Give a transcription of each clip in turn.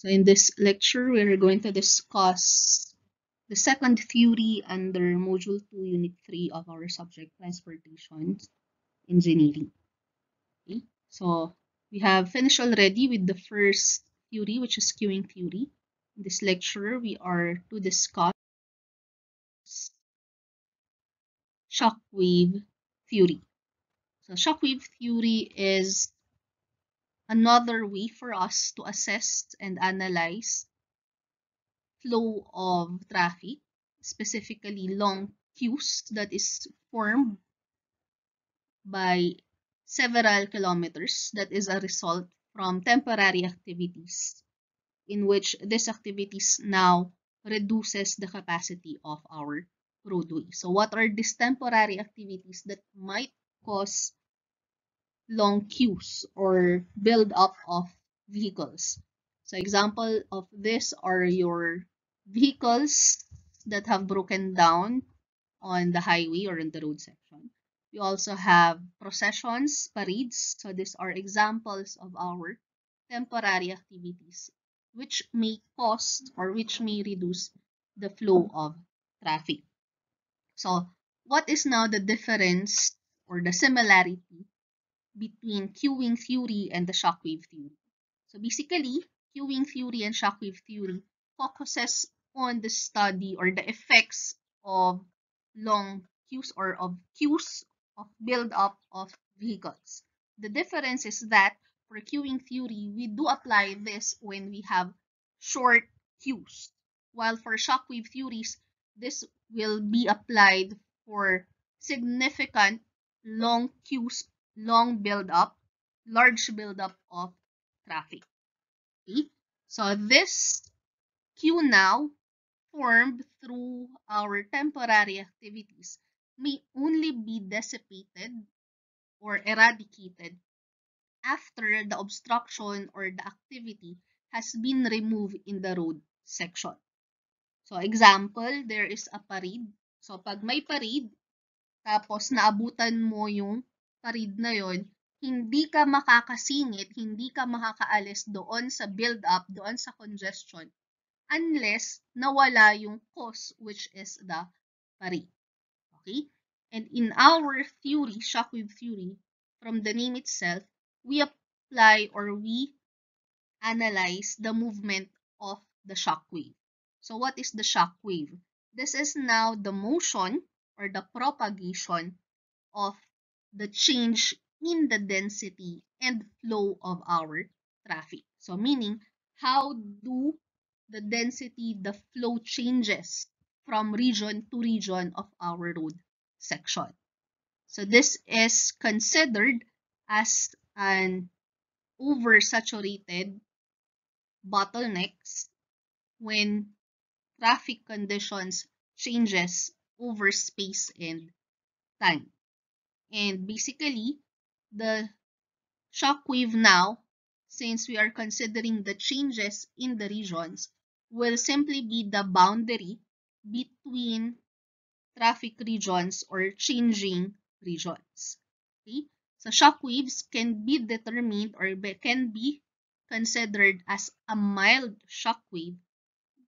So in this lecture, we're going to discuss the second theory under Module 2, Unit 3 of our subject, Transportation Engineering. Okay? So we have finished already with the first theory, which is queuing theory. In this lecture, we are to discuss shockwave theory. So shockwave theory is another way for us to assess and analyze flow of traffic, specifically long queues that is formed by several kilometers that is a result from temporary activities in which these activities now reduces the capacity of our roadway. So what are these temporary activities that might cause long queues or build up of vehicles? So example of this are your vehicles that have broken down on the highway or in the road section. We also have processions, parades. So these are examples of our temporary activities which may cause or which may reduce the flow of traffic. So what is now the difference or the similarity between queuing theory and the shockwave theory? So basically, queuing theory and shockwave theory focuses on the study or the effects of long queues or of queues of build-up of vehicles. The difference is that for queuing theory, we do apply this when we have short queues, while for shockwave theories, this will be applied for significant long queues, long build-up, large build-up of traffic. Okay? So this queue now formed through our temporary activities may only be dissipated or eradicated after the obstruction or the activity has been removed in the road section. So example, there is a parade. So pag may parade, tapos naabutan mo yung parade na yon, hindi ka makakasingit, hindi ka makakaalis doon sa build-up, doon sa congestion, unless nawala yung cause, which is the parade. Okay? And in our theory, shockwave theory, from the name itself, we apply or we analyze the movement of the shockwave. So what is the shockwave? This is now the motion or the propagation of the change in the density and flow of our traffic. So meaning, how do the density, the flow changes from region to region of our road section. So this is considered as an oversaturated bottlenecks when traffic conditions changes over space and time. And basically, the shockwave now, since we are considering the changes in the regions, will simply be the boundary between traffic regions or changing regions. Okay? So shockwaves can be determined or can be considered as a mild shockwave.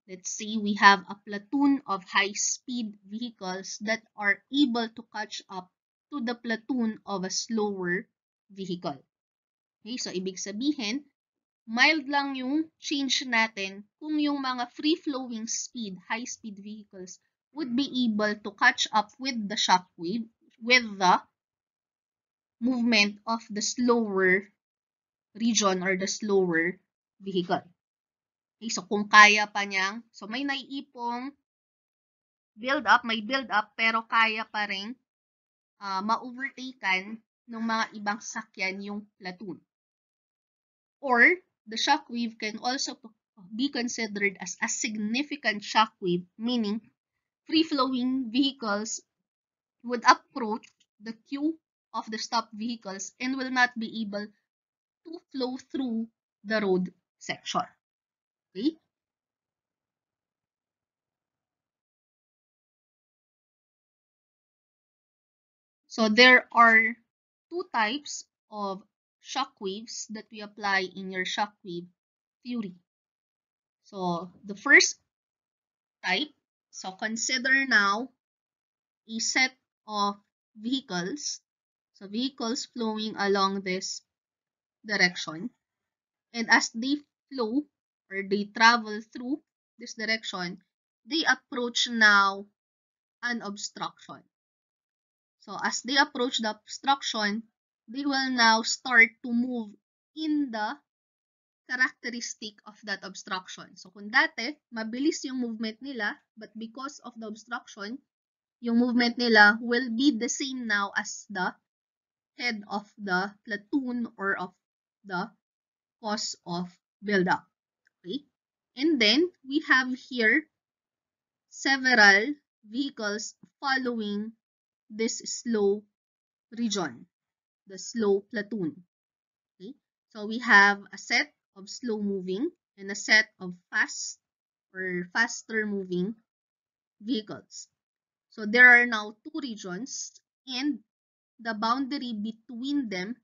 Let's say we have a platoon of high-speed vehicles that are able to catch up to the platoon of a slower vehicle. Okay, so ibig sabihin, mild lang yung change natin kung yung mga free-flowing speed, high-speed vehicles would be able to catch up with the shockwave, with the movement of the slower region or the slower vehicle. Okay, so kung kaya pa niyang, so may naiipong build up, may build up, pero kaya pa rin ma-overtaken ng mga ibang sasakyan yung platoon. Or the shockwave can also be considered as a significant shockwave, meaning free-flowing vehicles would approach the queue of the stopped vehicles and will not be able to flow through the road section. Okay? So there are two types of shockwaves that we apply in your shockwave theory. So the first type, so consider now a set of vehicles. So vehicles flowing along this direction. And as they flow or they travel through this direction, they approach now an obstruction. So as they approach the obstruction, they will now start to move in the characteristic of that obstruction. So kung dati, mabilis yung movement nila, but because of the obstruction, yung movement nila will be the same now as the head of the platoon or of the cause of buildup. Okay? And then we have here several vehicles following this slow region, the slow platoon. Okay? So we have a set of slow moving and a set of fast or faster moving vehicles. So there are now two regions and the boundary between them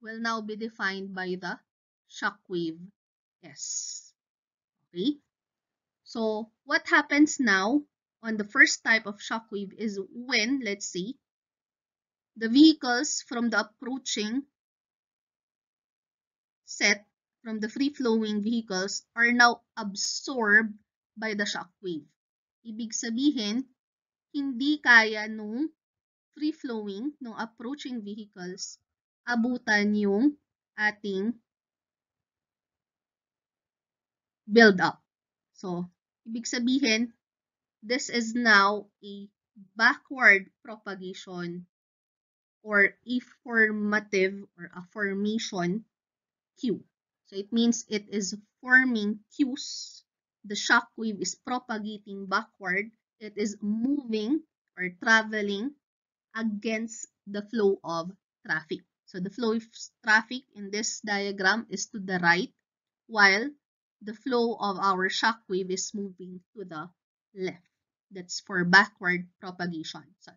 will now be defined by the shockwave S. Okay? So what happens now on the first type of shockwave is when, let's say, the vehicles from the approaching set from the free-flowing vehicles are now absorbed by the shockwave. Ibig sabihin, hindi kaya nung free-flowing, nung approaching vehicles, abutan yung ating build-up. So, ibig sabihin, this is now a backward propagation or a formative or a formation queue. So it means it is forming queues. The shock wave is propagating backward. It is moving or traveling against the flow of traffic. So the flow of traffic in this diagram is to the right, while the flow of our shock wave is moving to the left. That's for backward propagation. So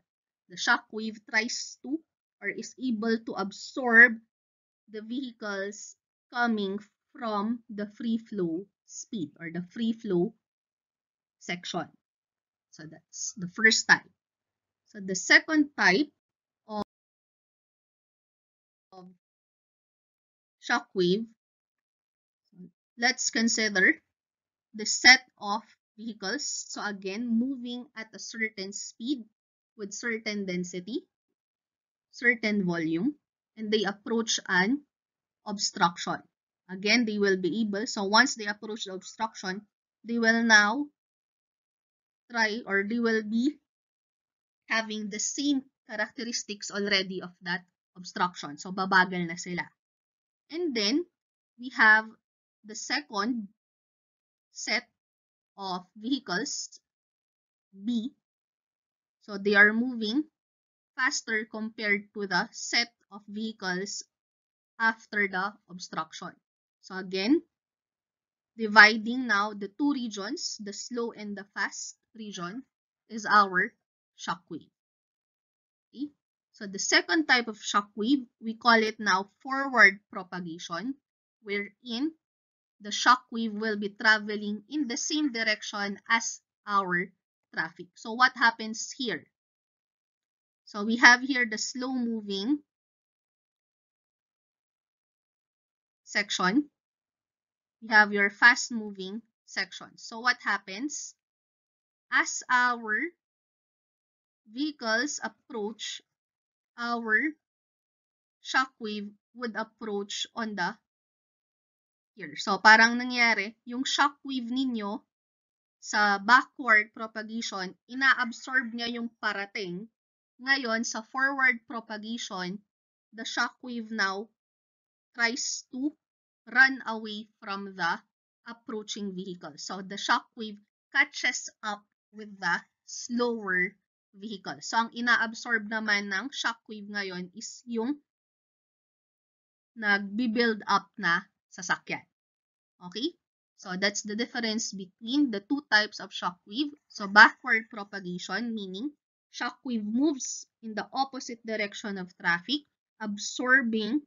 the shock wave tries to or is able to absorb the vehicles coming from the free flow speed or the free flow section. So that's the first type. So the second type of shock wave, let's consider the set of vehicles. So again, moving at a certain speed with certain density, certain volume, and they approach an obstruction. Again, they will be able, so once they approach the obstruction, they will now try or they will be having the same characteristics already of that obstruction. So, babagal na sila. And then, we have the second set of vehicles, B. So, they are moving faster compared to the set of vehicles after the obstruction. So, again, dividing now the two regions, the slow and the fast region, is our shockwave. Okay? So the second type of shockwave, we call it now forward propagation, wherein the shockwave will be traveling in the same direction as our traffic. So what happens here? So we have here the slow moving section. We have your fast moving section. So what happens? As our vehicles approach, our shockwave would approach on the here. So, parang nangyari, yung shockwave ninyo sa backward propagation, ina-absorb niya yung parating. Ngayon, sa forward propagation, the shockwave now tries to run away from the approaching vehicle. So, the shockwave catches up with the slower vehicle. So, ang ina-absorb naman ng shockwave ngayon is yung nagbi-build up na sasakyan. Okay? So that's the difference between the two types of shockwave. So backward propagation, meaning shockwave moves in the opposite direction of traffic, absorbing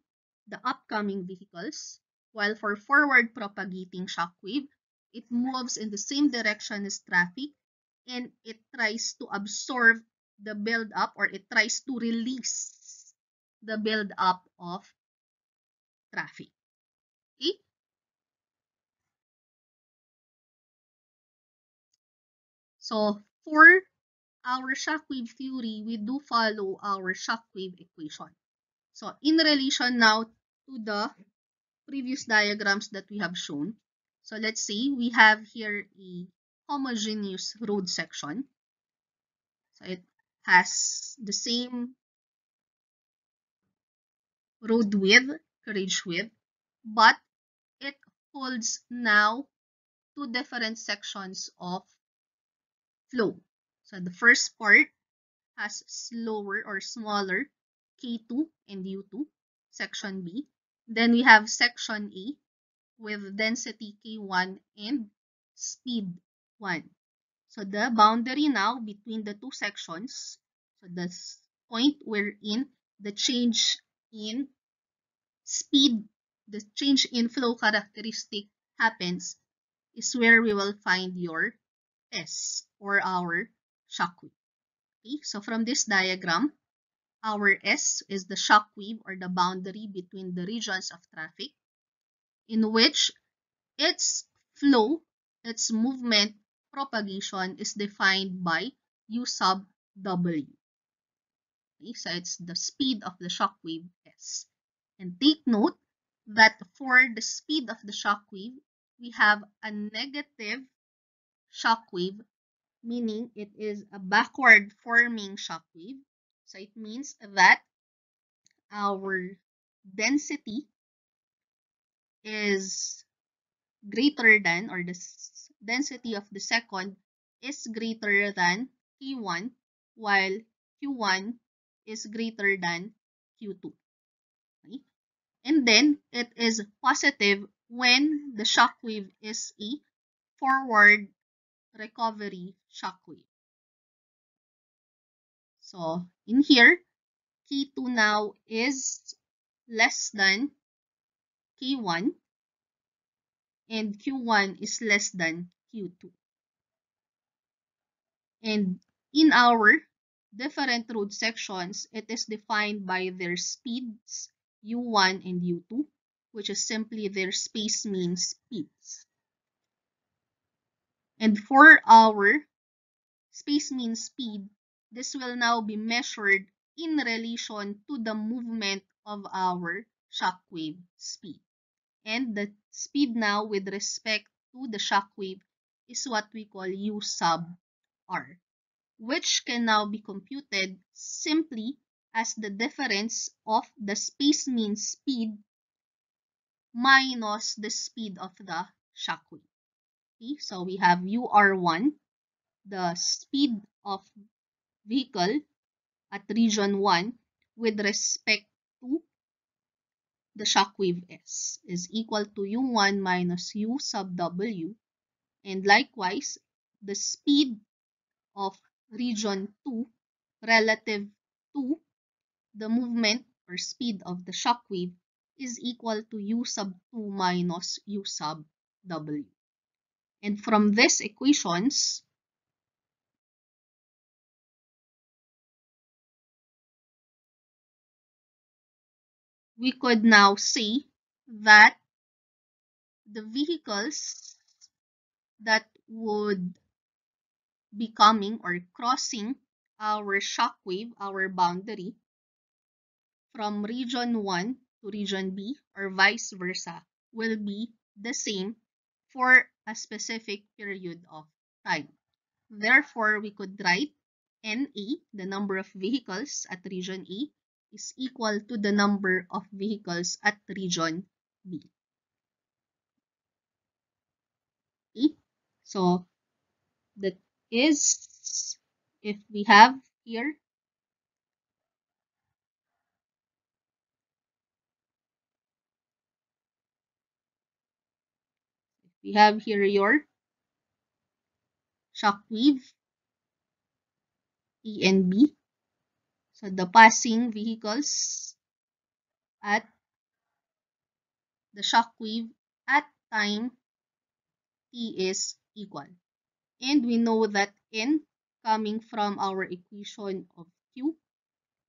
the upcoming vehicles, while for forward propagating shockwave, it moves in the same direction as traffic, and it tries to absorb the build-up, or it tries to release the build-up of traffic. Okay? So for our shockwave theory, we do follow our shockwave equation. So in relation now to the previous diagrams that we have shown, so let's say we have here a homogeneous road section. So it has the same road width, carriage width, but it holds now two different sections of flow. So the first part has slower or smaller K2 and U2, section B. Then we have section A with density K1 and speed 1. So the boundary now between the two sections, so the point wherein the change in speed, the change in flow characteristic happens, is where we will find your S, or our shockwave. Okay, so from this diagram, our S is the shockwave, or the boundary between the regions of traffic, in which its flow, its movement propagation is defined by U sub W. Okay, so it's the speed of the shockwave S. And take note that for the speed of the shockwave, we have a negative shockwave, meaning it is a backward forming shockwave. So it means that our density is greater than, or the density of the second is greater than Q1, while Q1 is greater than Q2. Okay? And then it is positive when the shockwave is a forward recovery shockwave. So in here, K2 now is less than K1, and Q1 is less than Q2. And in our different road sections, it is defined by their speeds, U1 and U2, which is simply their space mean speeds. And for our space mean speed, this will now be measured in relation to the movement of our shockwave speed. And the speed now with respect to the shockwave is what we call U sub R, which can now be computed simply as the difference of the space mean speed minus the speed of the shockwave. Okay, so we have UR1, the speed of vehicle at region 1 with respect to the shockwave S, is equal to U1 minus U sub W, and likewise the speed of region 2 relative to the movement or speed of the shockwave is equal to U sub 2 minus U sub W. And from these equations, we could now say that the vehicles that would be coming or crossing our shockwave, our boundary, from region 1 to region B or vice versa, will be the same for a specific period of time. Therefore, we could write NA, the number of vehicles at region A, is equal to the number of vehicles at region B. Okay? So that is, if we have here, your shockwave A and B. So the passing vehicles at the shockwave at time T is equal. And we know that N coming from our equation of Q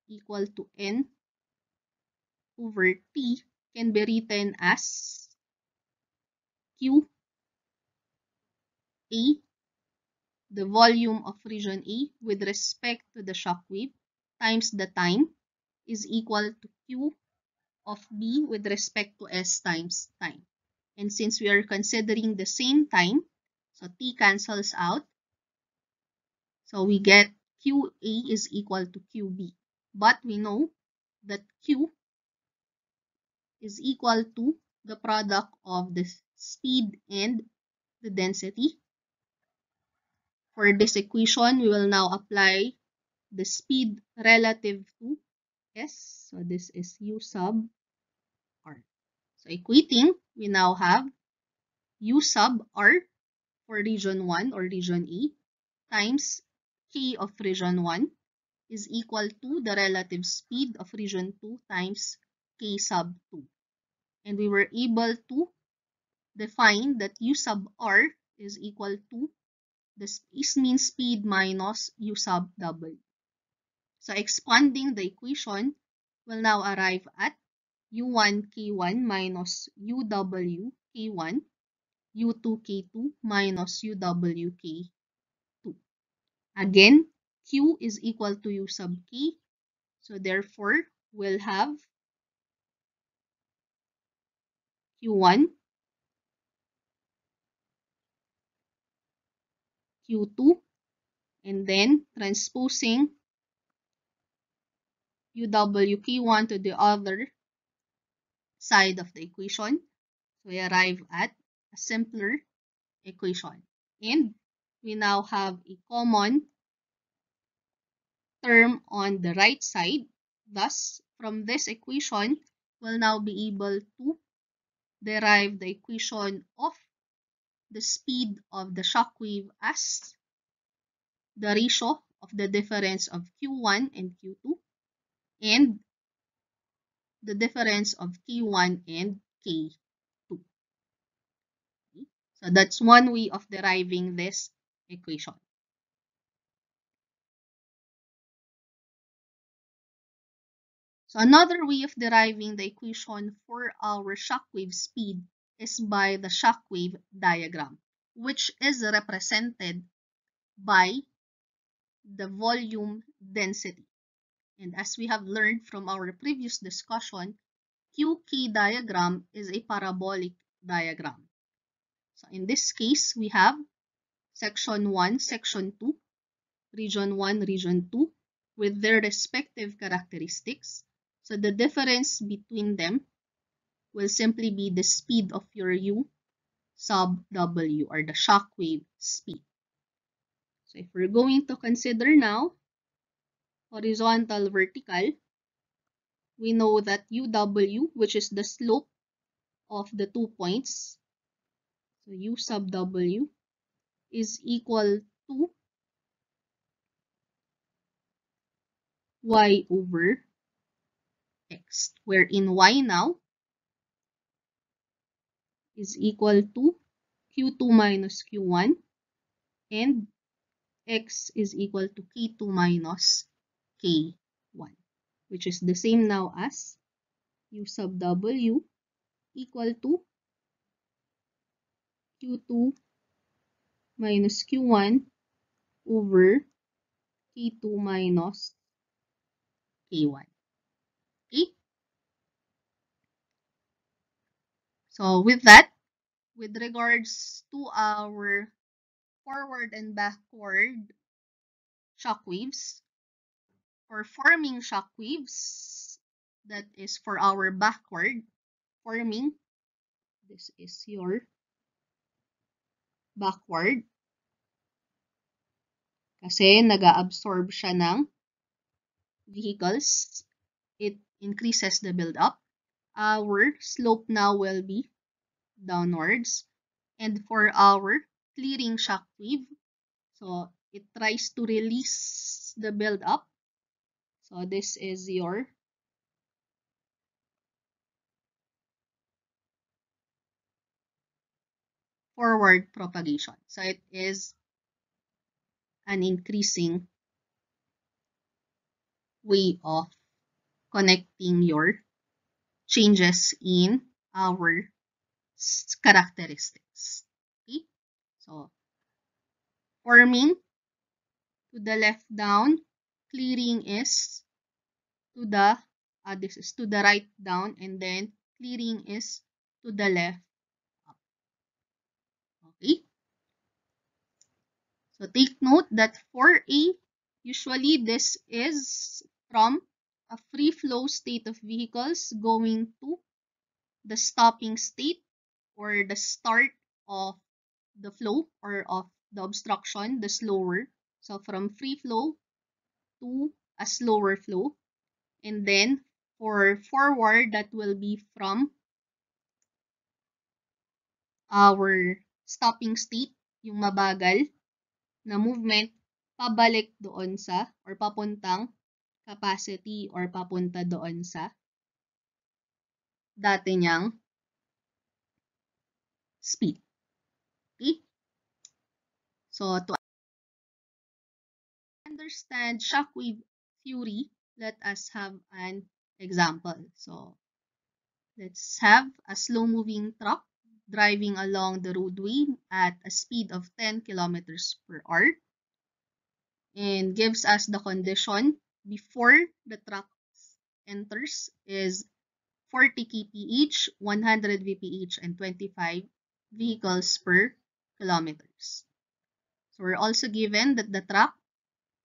equal to N over T can be written as Q A, the volume of region A with respect to the shock wave, times the time is equal to Q of B with respect to S times time. And since we are considering the same time, so T cancels out. So we get QA is equal to QB. But we know that Q is equal to the product of the speed and the density. For this equation, we will now apply the speed relative to S. So this is U sub R. So equating, we now have U sub R for region 1 or region A times K of region 1 is equal to the relative speed of region 2 times K sub 2. And we were able to define that U sub R is equal to the mean speed minus U sub W. So expanding the equation will now arrive at U1 K1 minus UW K1, U2 K2 minus UW K2. Again, Q is equal to U sub K. So therefore, we'll have Q1, Q2, and then transposing UWK1 to the other side of the equation. So we arrive at a simpler equation. And we now have a common term on the right side. Thus, from this equation, we'll now be able to derive the equation of the speed of the shock wave as the ratio of the difference of Q1 and Q2 and the difference of K1 and K2. Okay? So that's one way of deriving this equation. So another way of deriving the equation for our shockwave speed is by the shockwave diagram, which is represented by the volume density. And as we have learned from our previous discussion, QK diagram is a parabolic diagram. So in this case, we have section 1, section 2, region 1, region 2, with their respective characteristics. So the difference between them will simply be the speed of your U sub W, or the shock wave speed. So if we're going to consider now horizontal vertical, we know that UW, which is the slope of the 2 points, so U sub W is equal to Y over X, wherein Y now is equal to Q2 minus Q1 and X is equal to K2 minus K1, which is the same now as U sub W equal to Q2 minus Q1 over K2 minus K1. Okay? So with that, with regards to our forward and backward shock waves, for forming shock waves, that is for our backward forming, this is your backward kasi nag-absorb siya ng vehicles. It increases the buildup. Our slope now will be downwards. And for our clearing shock wave, so it tries to release the buildup. So this is your forward propagation. So it is an increasing way of connecting your changes in our characteristics. Okay? So forming to the left down, clearing is to the this is to the right down, and then clearing is to the left up. Okay? So take note that for A, usually this is from a free flow state of vehicles going to the stopping state or the start of the flow or of the obstruction, the slower. So from free flow to a slower flow. And then for forward, that will be from our stopping state, yung mabagal na movement, pabalik doon sa or papuntang capacity or papunta doon sa dati niyang speed. Okay? So to understand shockwave theory, let us have an example. So let's have a slow-moving truck driving along the roadway at a speed of 10 kilometers per hour and gives us the condition before the truck enters is 40 kph, 100 vph, and 25 vehicles per kilometers. So we're also given that the truck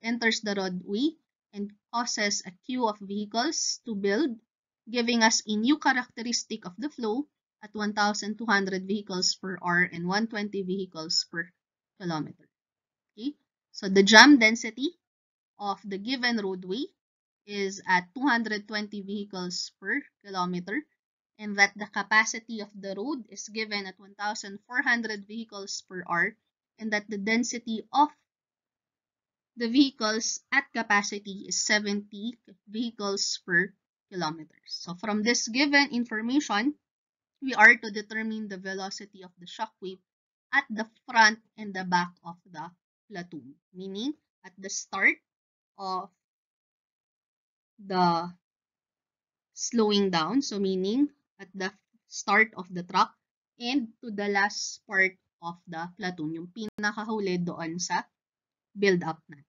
enters the roadway and causes a queue of vehicles to build, giving us a new characteristic of the flow at 1,200 vehicles per hour and 120 vehicles per kilometer. Okay? So the jam density of the given roadway is at 220 vehicles per kilometer, and that the capacity of the road is given at 1,400 vehicles per hour, and that the density of the vehicles at capacity is 70 vehicles per kilometer. So from this given information, we are to determine the velocity of the shockwave at the front and the back of the platoon, meaning at the start of the slowing down, so meaning at the start of the truck, and to the last part of the platoon, yung pinakahuli doon sa build-up natin.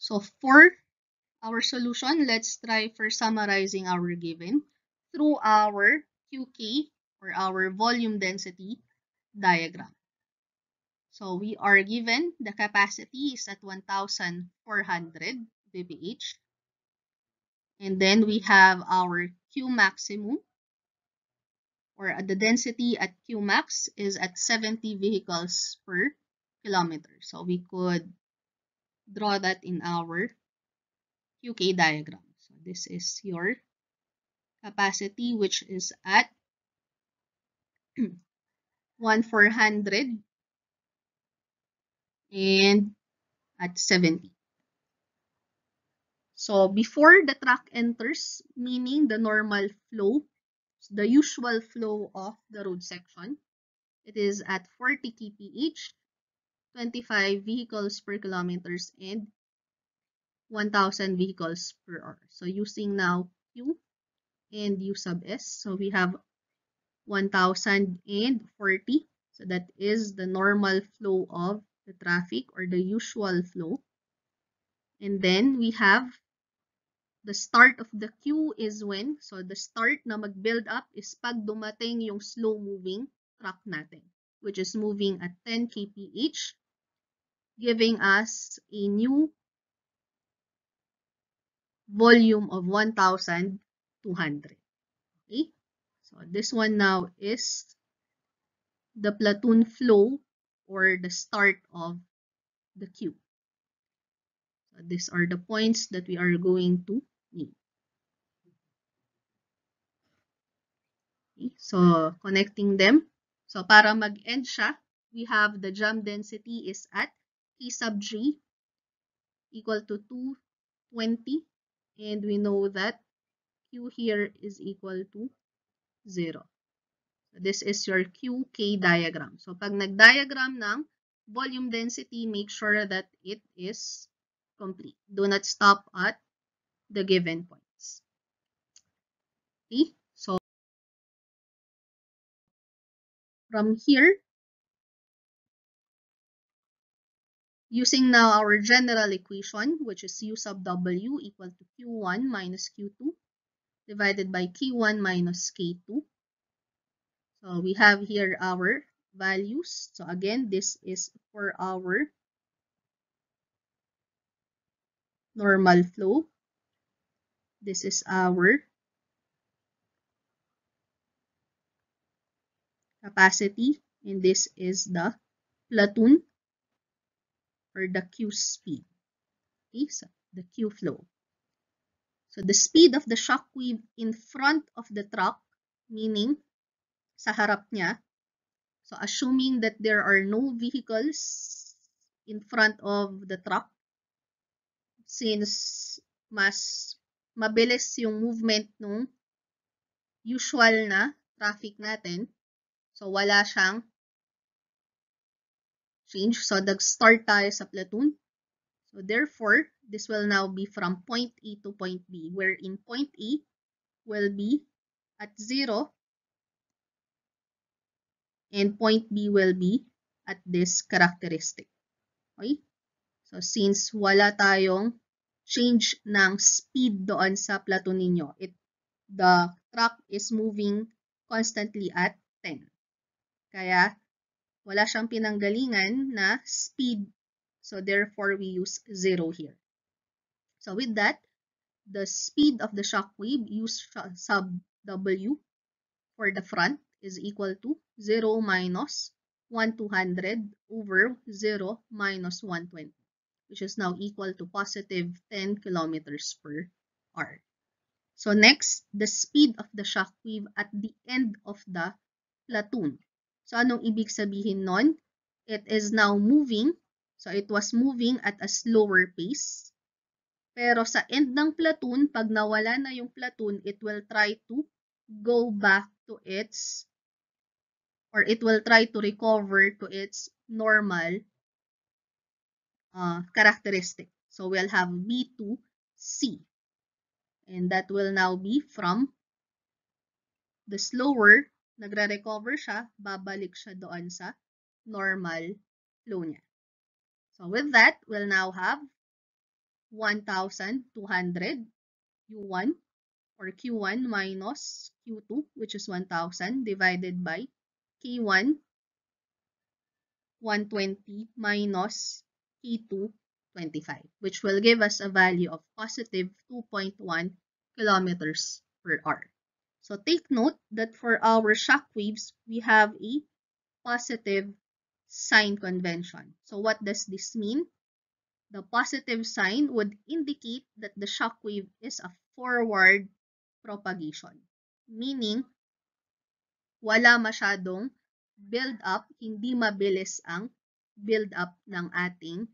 So for our solution, let's try for summarizing our given through our QK or our volume density diagram. So we are given the capacity is at 1,400 vph. And then we have our Q maximum or the density at Q max is at 70 vehicles per kilometer. So we could draw that in our QK diagram. So this is your capacity, which is at 1,400 and at 70. So before the truck enters, meaning the normal flow, the usual flow of the road section, it is at 40 kph, 25 vehicles per kilometers, and 1,000 vehicles per hour. So using now Q and U sub S, so we have 1,040. So that is the normal flow of the traffic or the usual flow. And then we have the start of the queue is when, so the start na mag-build up is pag dumating yung slow-moving truck natin, which is moving at 10 kph, giving us a new volume of 1,200. Okay? So this one now is the platoon flow or the start of the queue. So these are the points that we are going to need. Okay? So connecting them. So para mag-end siya, we have the jam density is at T sub G equal to 220. And we know that Q here is equal to 0. So this is your QK diagram. So pag nag-diagram ng volume density, make sure that it is complete. Do not stop at the given points. Okay? So from here, using now our general equation, which is U sub W equal to Q1 minus Q2 divided by Q1 minus K2. So we have here our values. So again, this is for our normal flow. This is our capacity, and this is the platoon or the Q speed. Okay, so the Q flow. So the speed of the shock wave in front of the truck, meaning sa harap niya. So assuming that there are no vehicles in front of the truck, since mas mabilis yung movement nung usual na traffic natin, so wala siyang change. So nag-start tayo sa platoon. So therefore, this will now be from point A to point B, wherein point A will be at 0 and point B will be at this characteristic. Okay? So since wala tayong change ng speed doon sa platoon ninyo, the truck is moving constantly at 10. Kaya wala siyang pinanggalingan na speed. So therefore, we use 0 here. So with that, the speed of the shock wave U sub W for the front is equal to 0 minus 1,200 over 0 minus 120, which is now equal to positive 10 kilometers per hour. So next, the speed of the shock wave at the end of the platoon. So anong ibig sabihin nun? It is now moving. So it was moving at a slower pace. Pero sa end ng platoon, pag nawala na yung platoon, it will try to go back to its, or it will try to recover to its normal characteristic. So we'll have B to C. And that will now be from the slower, nagre-recover siya, babalik siya doon sa normal flow niya. So with that, we'll now have 1,200 U1 or Q1 minus Q2, which is 1,000 divided by K1, 120 minus K2, 25, which will give us a value of positive 2.1 kilometers per hour. So take note that for our shock waves, we have a positive sign convention. So what does this mean? The positive sign would indicate that the shock wave is a forward propagation. Meaning, wala masyadong build up, hindi mabilis ang build up ng ating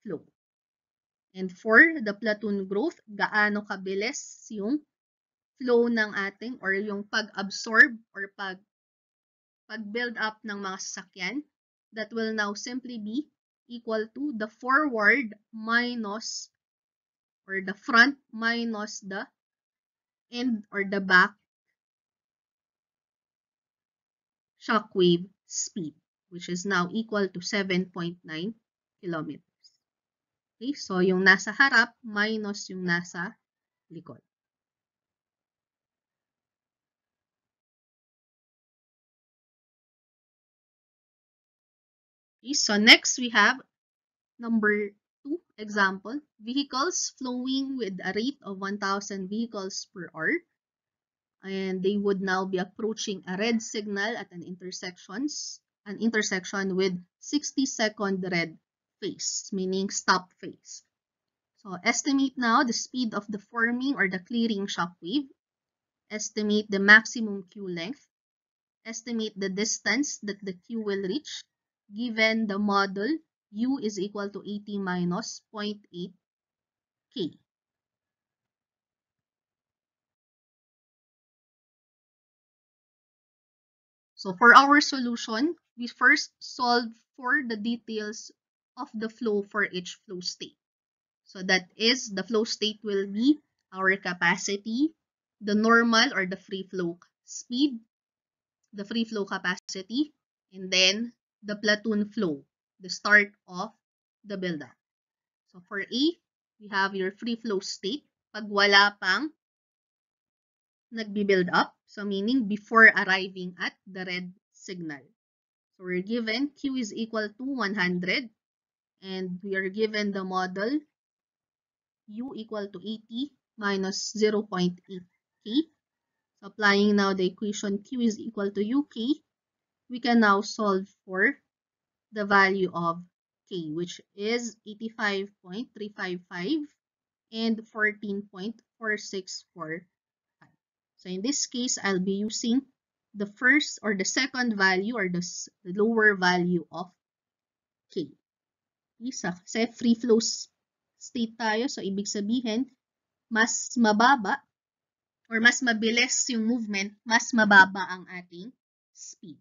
flow. And for the platoon growth, gaano kabilis yung flow ng ating or yung pag-absorb or pag-build up ng mga sasakyan, that will now simply be equal to the forward minus or the front minus the end or the back shockwave speed, which is now equal to 7.9 kilometers. Okay, so yung nasa harap minus yung nasa likod. Okay, so next we have number 2 example. Vehicles flowing with a rate of 1,000 vehicles per hour. And they would now be approaching a red signal at an intersection with 60-second red phase, meaning stop phase. So estimate now the speed of the forming or the clearing shock wave. Estimate the maximum Q length. Estimate the distance that the Q will reach given the model U is equal to 80 minus 0.8 K. So for our solution, we first solve for the details of the flow for each flow state. So that is, the flow state will be our capacity, the normal or the free flow speed, the free flow capacity, and then the platoon flow, the start of the buildup. So for A, we have your free flow state pag wala pang nagbi-build up. So meaning before arriving at the red signal. So we're given Q is equal to 100 and we are given the model U equal to 80 minus 0.8 K. So applying now the equation Q is equal to UK, we can now solve for the value of K, which is 85.355 and 14.464. So in this case, I'll be using the first or the second value or the lower value of K. Isa, kasi free flow state tayo. So ibig sabihin, mas mababa or mas mabilis yung movement, mas mababa ang ating speed.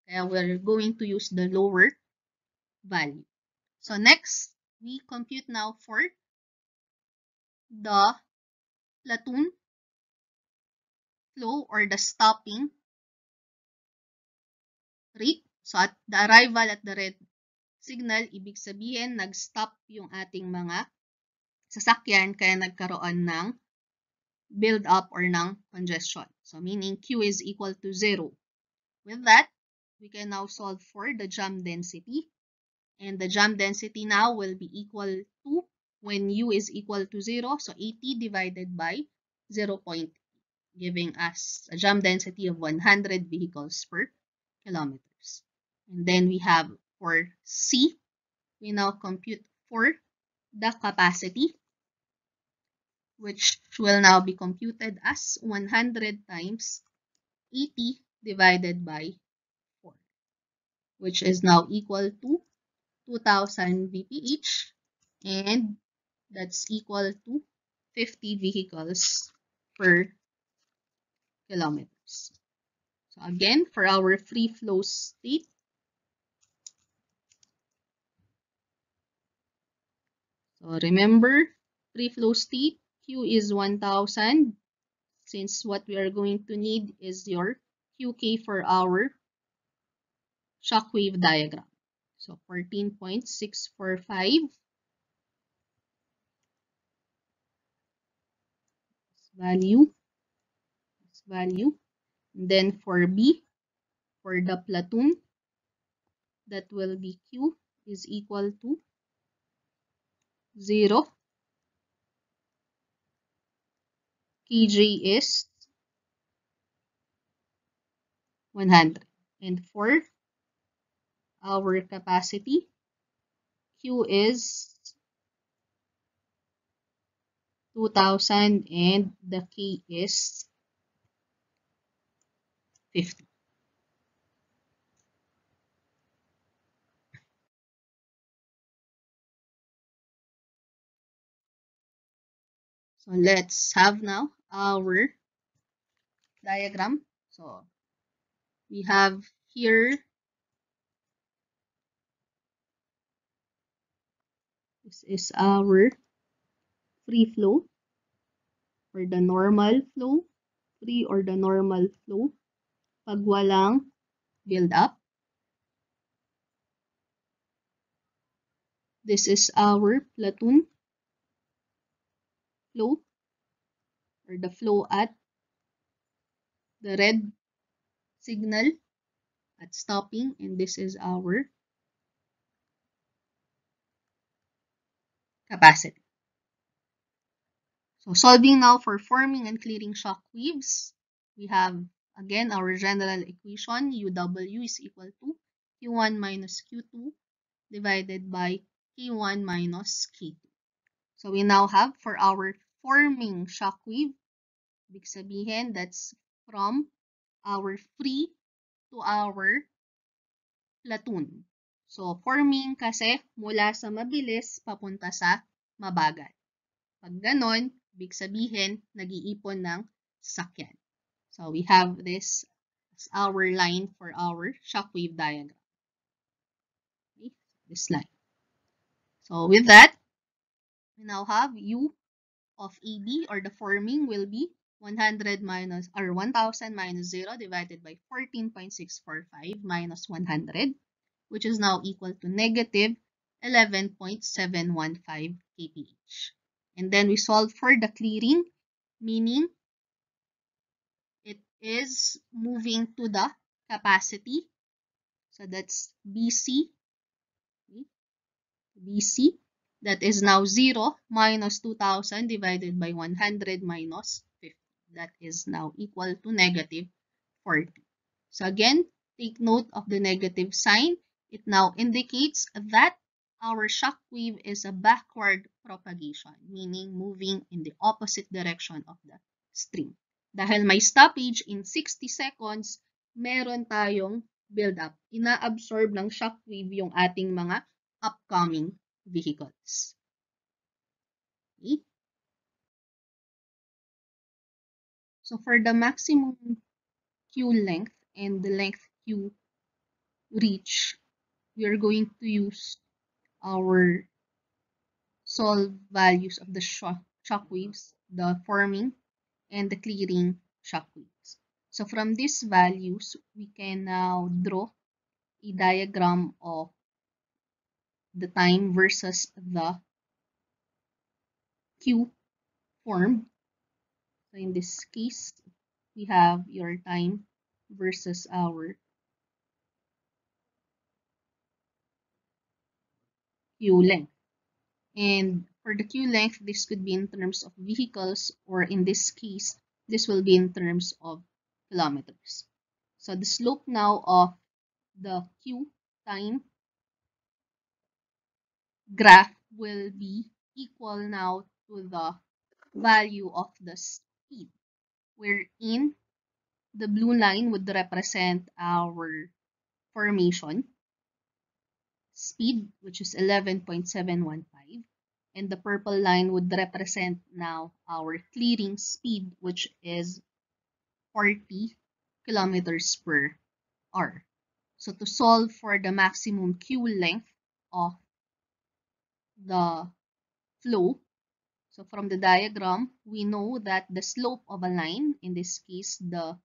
Kaya we're going to use the lower value. So next, we compute now for the platoon flow or the stopping rate. So at the arrival at the red signal, ibig sabihin nag-stop yung ating mga sasakyan kaya nagkaroon ng build up or ng congestion. So meaning Q is equal to 0. With that, we can now solve for the jam density. And the jam density now will be equal to, when U is equal to 0, so 80 divided by 0.8, giving us a jam density of 100 vehicles per kilometers. And then we have for C, we now compute for the capacity, which will now be computed as 100 times 80 divided by 4, which is now equal to 2,000 VPH, and that's equal to 50 vehicles per kilometers. So again, for our free flow state, so remember, free flow state, Q is 1,000, since what we are going to need is your QK for our shockwave diagram. So 14.645 value. And then for B, for the platoon, that will be Q is equal to 0. KJ is 100. And for our capacity, Q is 2,000 and the K is 50. So let's have now our diagram. So we have here, this is our free flow or the normal flow, free or the normal flow pag walang build up. This is our platoon flow or the flow at the red signal at stopping, and this is our capacity. So solving now for forming and clearing shock waves, we have again our general equation, UW is equal to Q1 minus Q2 divided by K1 minus K2. So we now have for our forming shock wave, ibig sabihin that's from our free to our platoon. So forming kasi mula sa mabilis papunta sa mabagal. Pag ganon, ibig sabihin nag-iipon ng sasakyan. So we have this That's our line for our shockwave diagram. Okay, this line. So with that, we now have U of AB, or the forming will be 100 minus, or 1000 minus 0 divided by 14.645 minus 100, which is now equal to negative 11.715 kph. And then we solve for the clearing, meaning it is moving to the capacity. So that's BC, okay, BC. That is now 0 minus 2000 divided by 100 minus 50. That is now equal to negative 40. So again, take note of the negative sign. It now indicates that our shock wave is a backward propagation, meaning moving in the opposite direction of the stream. Dahil may stoppage in 60 seconds, meron tayong build-up. Ina-absorb ng shock wave yung ating mga upcoming vehicles. Okay? So for the maximum Q length and the length Q reach, we are going to use our solve values of the shock waves, the forming and the clearing shock waves. So from these values, we can now draw a diagram of the time versus the Q formed. So in this case, we have your time versus our Q length. And for the Q length, this could be in terms of vehicles, or in this case, this will be in terms of kilometers. So the slope now of the Q time graph will be equal now to the value of the speed, wherein the blue line would represent our formation speed, which is 11.715, and the purple line would represent now our clearing speed, which is 40 kilometers per hour. So to solve for the maximum Q length of the flow, so from the diagram, we know that the slope of a line, in this case, the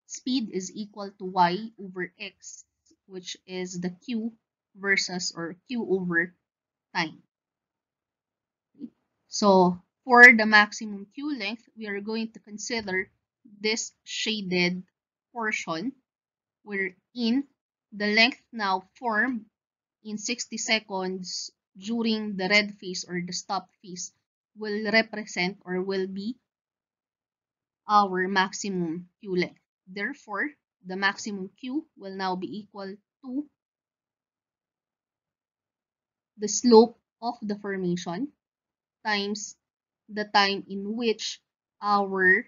speed is equal to y over x, which is the Q versus, or Q over time. So for the maximum Q length, we are going to consider this shaded portion, wherein the length now formed in 60 seconds during the red phase or the stop phase will represent, or will be, our maximum Q length. Therefore, the maximum Q will now be equal to the slope of the formation times the time in which our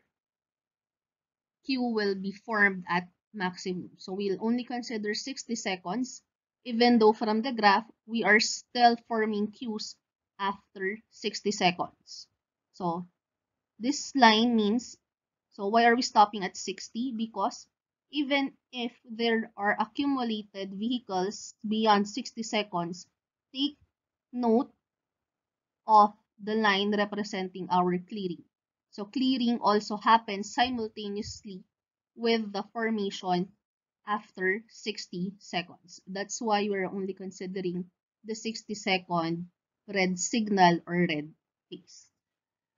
Q will be formed at maximum. So we'll only consider 60 seconds, even though from the graph, we are still forming Qs after 60 seconds. So this line means, so why are we stopping at 60? Because even if there are accumulated vehicles beyond 60 seconds, take note of the line representing our clearing. So clearing also happens simultaneously with the formation after 60 seconds. That's why we're only considering the 60-second red signal or red phase.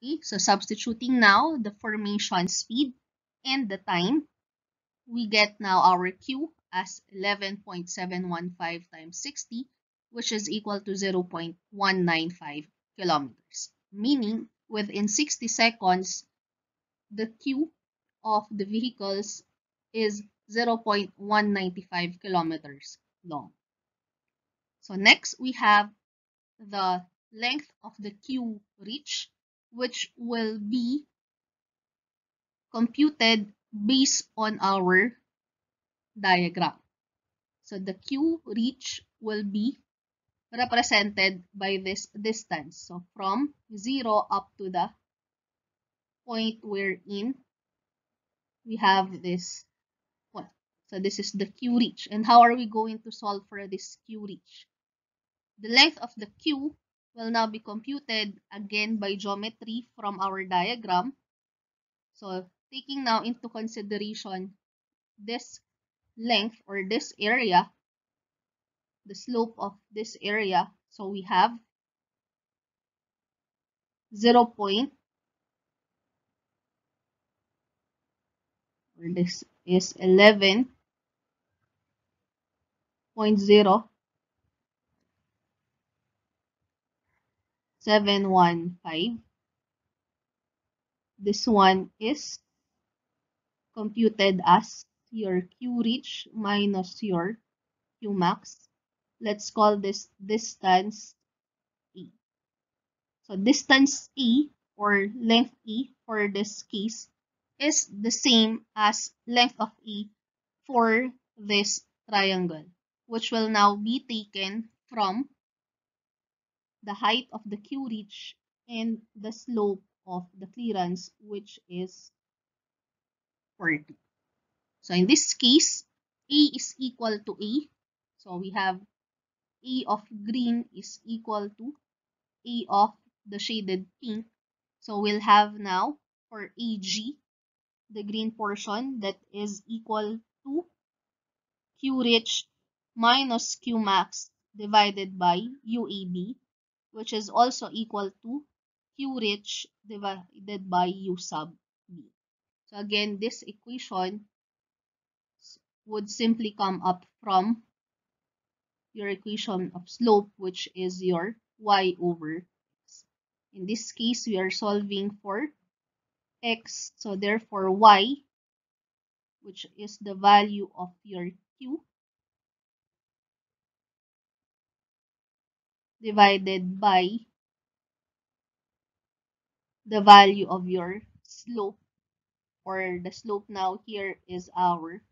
Okay, so substituting now the formation speed and the time, we get now our Q as 11.715 times 60, which is equal to 0.195 kilometers. Meaning, within 60 seconds, the Q of the vehicles is 0.195 kilometers long. So next, we have the length of the Q reach, which will be computed based on our diagram. So the Q reach will be represented by this distance. So from 0 up to the point wherein we have this So this is the Q reach. And how are we going to solve for this Q reach? The length of the Q will now be computed again by geometry from our diagram. So taking now into consideration this length or this area, the slope of this area, so we have 0 point, or this is 11.0715. This one is computed as your Q reach minus your Q max. Let's call this distance E. So distance E or length E for this case is the same as length of E for this triangle, which will now be taken from the height of the Q reach and the slope of the clearance, which is 40. So in this case, A is equal to A. So we have A of green is equal to A of the shaded pink. So we'll have now for AG, the green portion, that is equal to Q reach minus Q max divided by UAB, which is also equal to Q reach divided by U sub B. So again, this equation would simply come up from your equation of slope, which is your y over x. In this case, we are solving for x, so therefore y, which is the value of your q, divided by the value of your slope, or the slope now here is our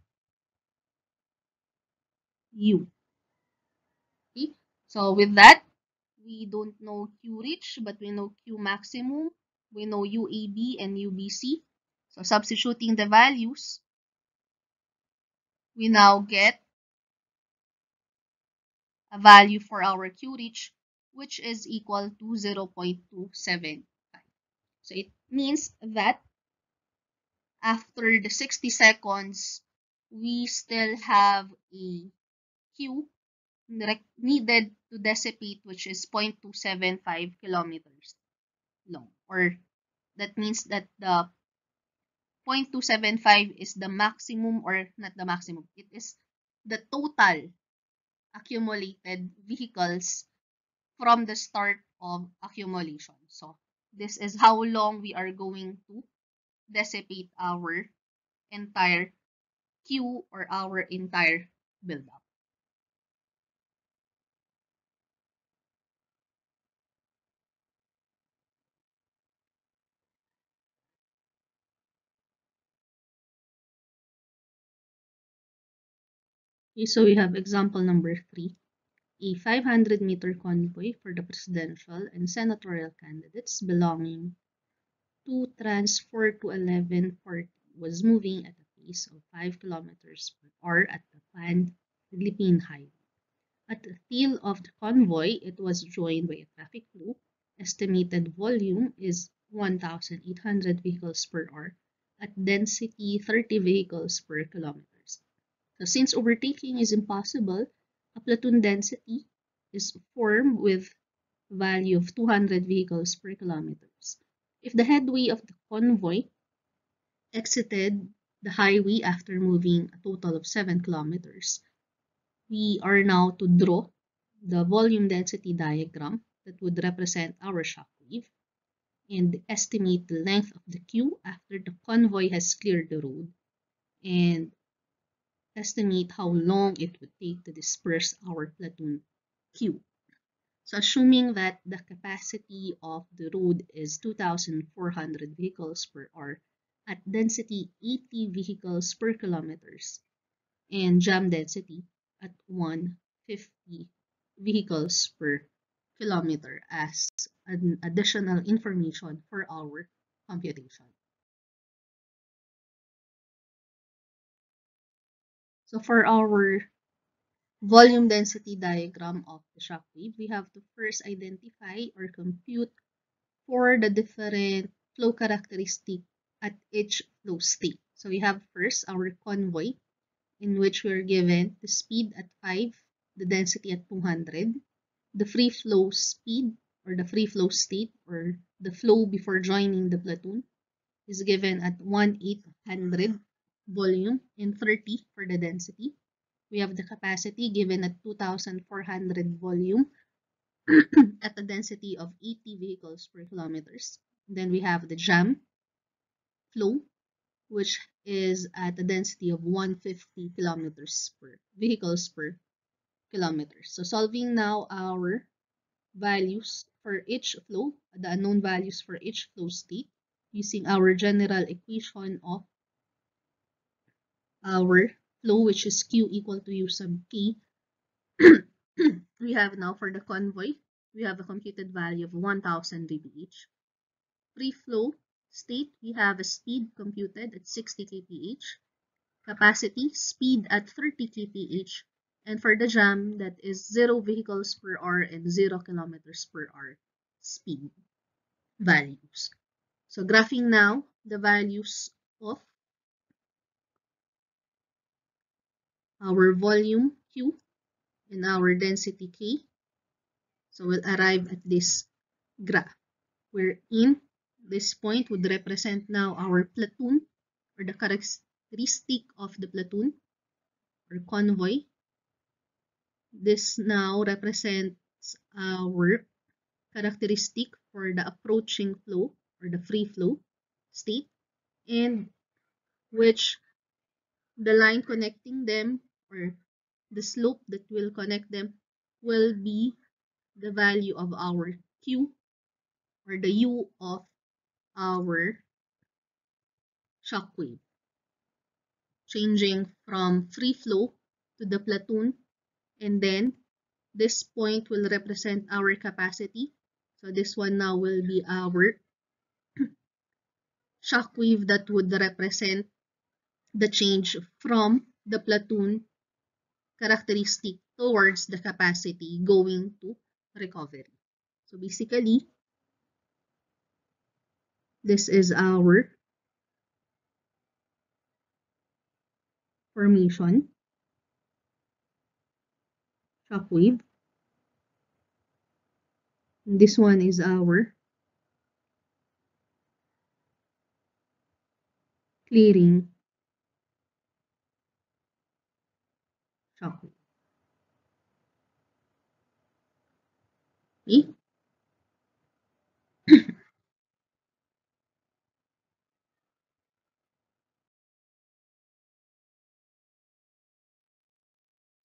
u. Okay? So with that, we don't know q reach, but we know q maximum, we know UAB and UBC. So substituting the values, we now get a value for our Q reach, which is equal to 0.275. So it means that after the 60 seconds, we still have a Q needed to dissipate, which is 0.275 kilometers long. Or that means that the 0.275 is the maximum, or not the maximum, it is the total accumulated vehicles from the start of accumulation. So this is how long we are going to dissipate our entire queue or our entire buildup. Okay, so we have example number 3. A 500-meter convoy for the presidential and senatorial candidates belonging to Trans 4 to 1140 was moving at a pace of 5 kilometers per hour at the Pan-Philippine Highway. At the tail of the convoy, it was joined by a traffic flow. Estimated volume is 1,800 vehicles per hour at density 30 vehicles per kilometer. So since overtaking is impossible, a platoon density is formed with value of 200 vehicles per kilometer. If the headway of the convoy exited the highway after moving a total of 7 kilometers, we are now to draw the volume density diagram that would represent our shockwave and estimate the length of the queue after the convoy has cleared the road, and estimate how long it would take to disperse our platoon queue. So assuming that the capacity of the road is 2,400 vehicles per hour at density 80 vehicles per kilometers and jam density at 150 vehicles per kilometer as an additional information for our computation. So for our volume density diagram of the shockwave, we have to first identify or compute for the different flow characteristic at each flow state. So we have first our convoy, in which we're given the speed at 5, the density at 200, the free flow speed or the free flow state or the flow before joining the platoon is given at 1,800 volume and 30 for the density. We have the capacity given at 2,400 volume at a density of 80 vehicles per kilometers. Then we have the jam flow, which is at a density of 150 kilometers per vehicles per kilometer. So solving now our values for each flow, the unknown values for each flow state, using our general equation of our flow, which is Q equal to U sub K. We have now for the convoy, we have a computed value of 1000 mph. Free flow state, we have a speed computed at 60 kph. Capacity, speed at 30 kph. And for the jam, that is 0 vehicles per hour and 0 kilometers per hour speed values. So graphing now the values of our volume Q and our density K. So we'll arrive at this graph, wherein this point would represent now our platoon or the characteristic of the platoon or convoy. This now represents our characteristic for the approaching flow or the free flow state, and which the line connecting them or the slope that will connect them will be the value of our Q or the U of our shockwave, changing from free flow to the platoon, and then this point will represent our capacity. So this one now will be our shockwave that would represent the change from the platoon characteristic towards the capacity going to recovery. So basically, this is our formation, shockwave. And this one is our clearing shockwave. Okay?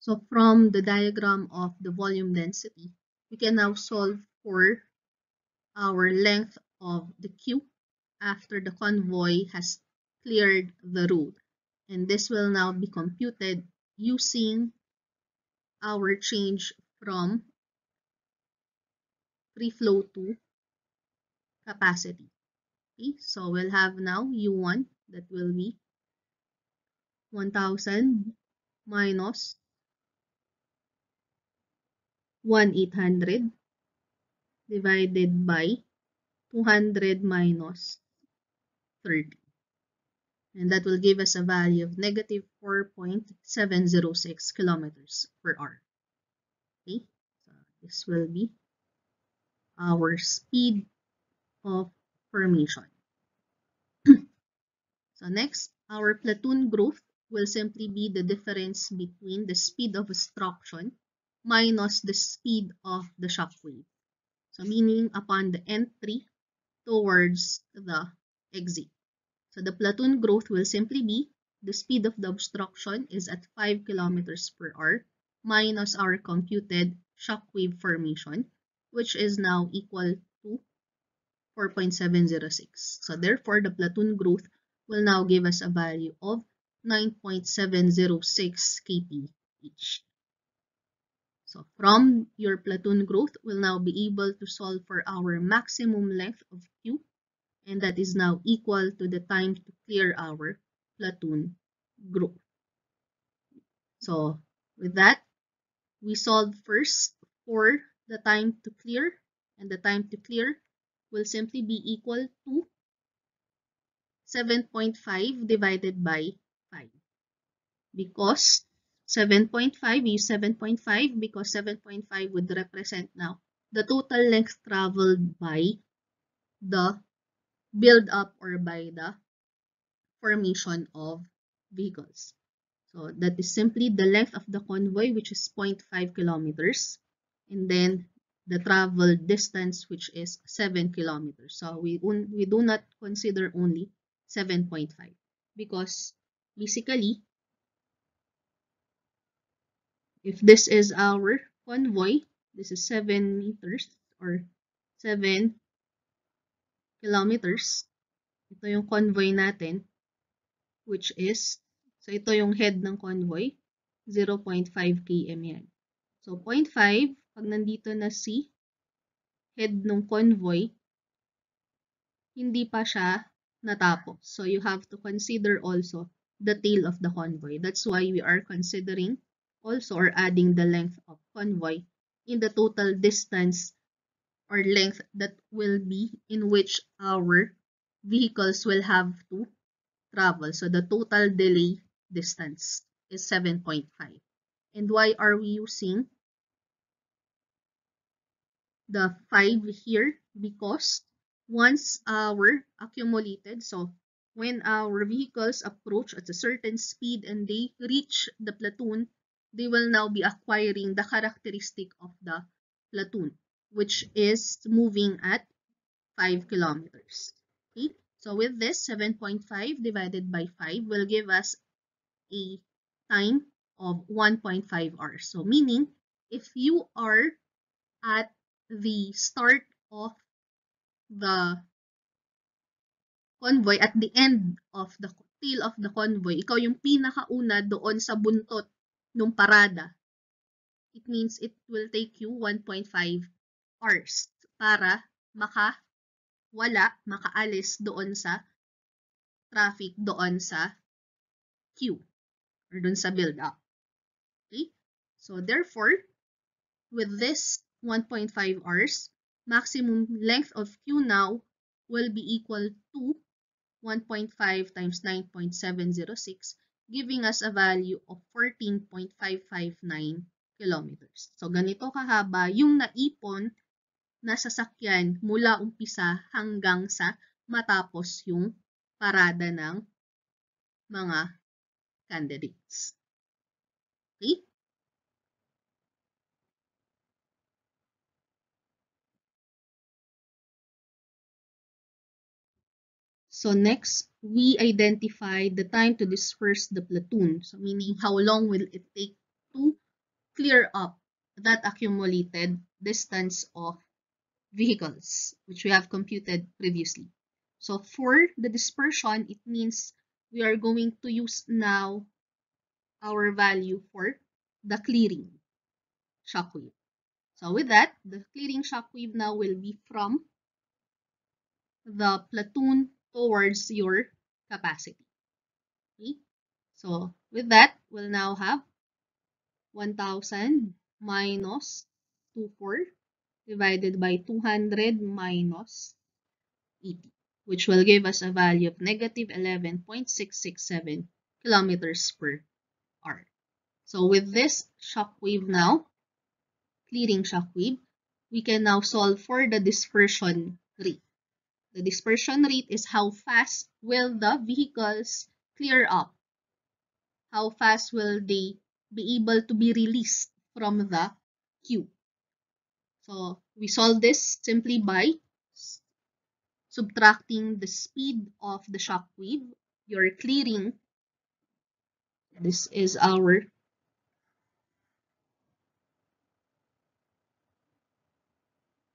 So from the diagram of the volume density, we can now solve for our length of the Q after the convoy has cleared the road. And this will now be computed using our change from free flow to capacity. Okay, so we'll have now U1 that will be 1000 minus 1,800 divided by 200 minus 30. And that will give us a value of negative 4.706 kilometers per hour. Okay, so this will be our speed of formation. So next, our platoon growth will simply be the difference between the speed of obstruction minus the speed of the shockwave. So meaning upon the entry towards the exit. So the platoon growth will simply be the speed of the obstruction is at 5 kilometers per hour minus our computed shockwave formation, which is now equal to 4.706. So therefore, the platoon growth will now give us a value of 9.706 kph. So from your platoon growth, we'll now be able to solve for our maximum length of Q, and that is now equal to the time to clear our platoon growth. So with that, we solve first for the time to clear, and the time to clear will simply be equal to 7.5 divided by 5. Because 7.5, we use 7.5 because 7.5 would represent now the total length traveled by the build up or by the formation of vehicles. So that is simply the length of the convoy, which is 0.5 kilometers, and then the travel distance, which is 7 kilometers. So we do not consider only 7.5 because basically, if this is our convoy, this is 7 meters or 7 kilometers. Ito yung convoy natin, which is, so ito yung head ng convoy, 0.5 km yan. So 0.5, pag nandito na si head ng convoy, hindi pa siya natapos. So you have to consider also the tail of the convoy. That's why we are considering also or adding the length of convoy in the total distance or length that will be in which our vehicles will have to travel. So the total delay distance is 7.5. And why are we using the 5 here? Because once our accumulated, so when our vehicles approach at a certain speed and they reach the platoon, they will now be acquiring the characteristic of the platoon, which is moving at 5 kilometers. Okay, so with this, 7.5 divided by 5 will give us a time of 1.5 hours. So meaning, if you are at the start of the convoy, at the end of the tail of the convoy, ikaw yung pinakauna doon sa buntot ng parada, it means it will take you 1.5 hours para makaalis doon sa traffic, doon sa queue, or doon sa build-up. Okay? So therefore, with this 1.5 hours, maximum length of queue now will be equal to 1.5 times 9.706, giving us a value of 14.559 kilometers. So ganito kahaba yung naipon na sasakyan mula umpisa hanggang sa matapos yung parada ng mga candidates. Okay? So next, we identify the time to disperse the platoon. So meaning how long will it take to clear up that accumulated distance of vehicles, which we have computed previously. So for the dispersion, it means we are going to use now our value for the clearing shockwave. So with that, the clearing shockwave now will be from the platoon towards your capacity. Okay? So with that, we'll now have 1,000 minus 24 divided by 200 minus 80, which will give us a value of negative 11.667 kilometers per hour. So with this shockwave now, clearing shockwave, we can now solve for the dispersion rate. The dispersion rate is how fast will the vehicles clear up. How fast will they be able to be released from the queue. So we solve this simply by subtracting the speed of the shockwave. You're clearing. This is our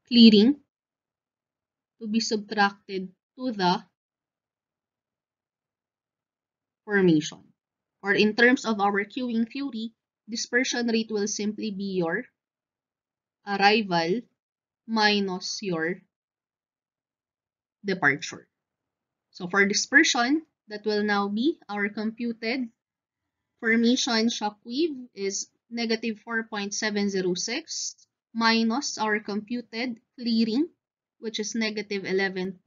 clearing to be subtracted to the formation. Or in terms of our queuing theory, dispersion rate will simply be your arrival minus your departure. So for dispersion, that will now be our computed formation shockwave is negative 4.706 minus our computed clearing, which is negative 11.667.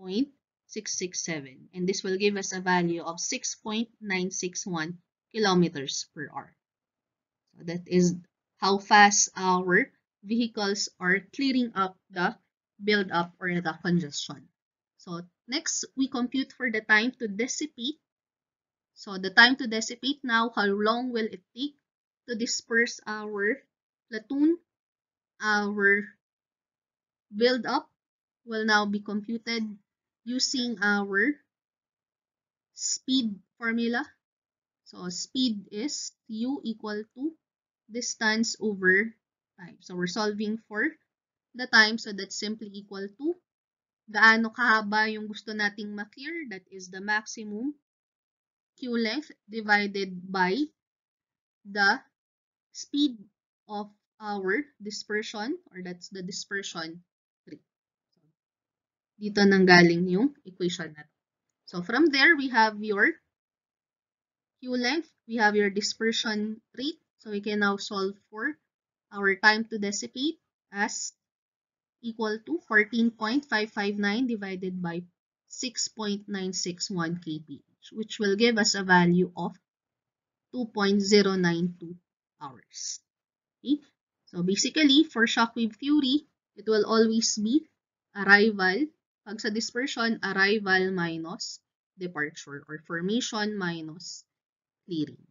And this will give us a value of 6.961 kilometers per hour. So that is how fast our vehicles are clearing up the build-up or the congestion. So next, we compute for the time to dissipate. So the time to dissipate now, how long will it take to disperse our platoon? Our build-up will now be computed using our speed formula. So speed is u equal to distance over time. So we're solving for the time, so that's simply equal to gaano kahaba yung gusto nating ma-clear, that is the maximum queue length divided by the speed of our dispersion, or that's the dispersion rate. So, dito nanggaling yung equation natin. So from there, we have your queue length, we have your dispersion rate. So we can now solve for our time to dissipate as equal to 14.559 divided by 6.961 kph, which will give us a value of 2.092 hours. Okay? So basically, for shockwave theory, it will always be arrival. Pag sa dispersion, arrival minus departure, or formation minus clearing.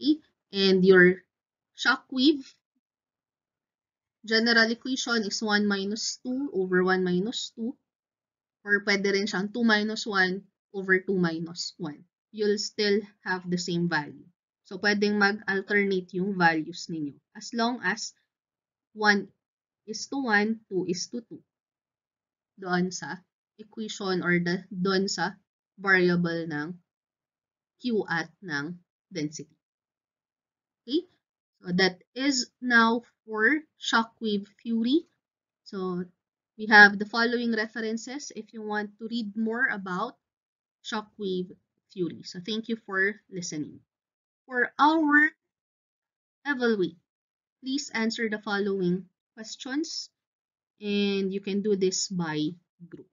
Okay? And your shockwave general equation is 1 minus 2 over 1 minus 2, or pwede rin siyang 2 minus 1 over 2 minus 1. You'll still have the same value. So, pwedeng mag-alternate yung values ninyo as long as 1 is to 1, 2 is to 2 doon sa equation, or doon sa variable ng Q at ng density. Okay? So, that is now for shockwave theory. So, we have the following references if you want to read more about shockwave theory. So, thank you for listening. For our evaluate, please answer the following questions, and you can do this by group.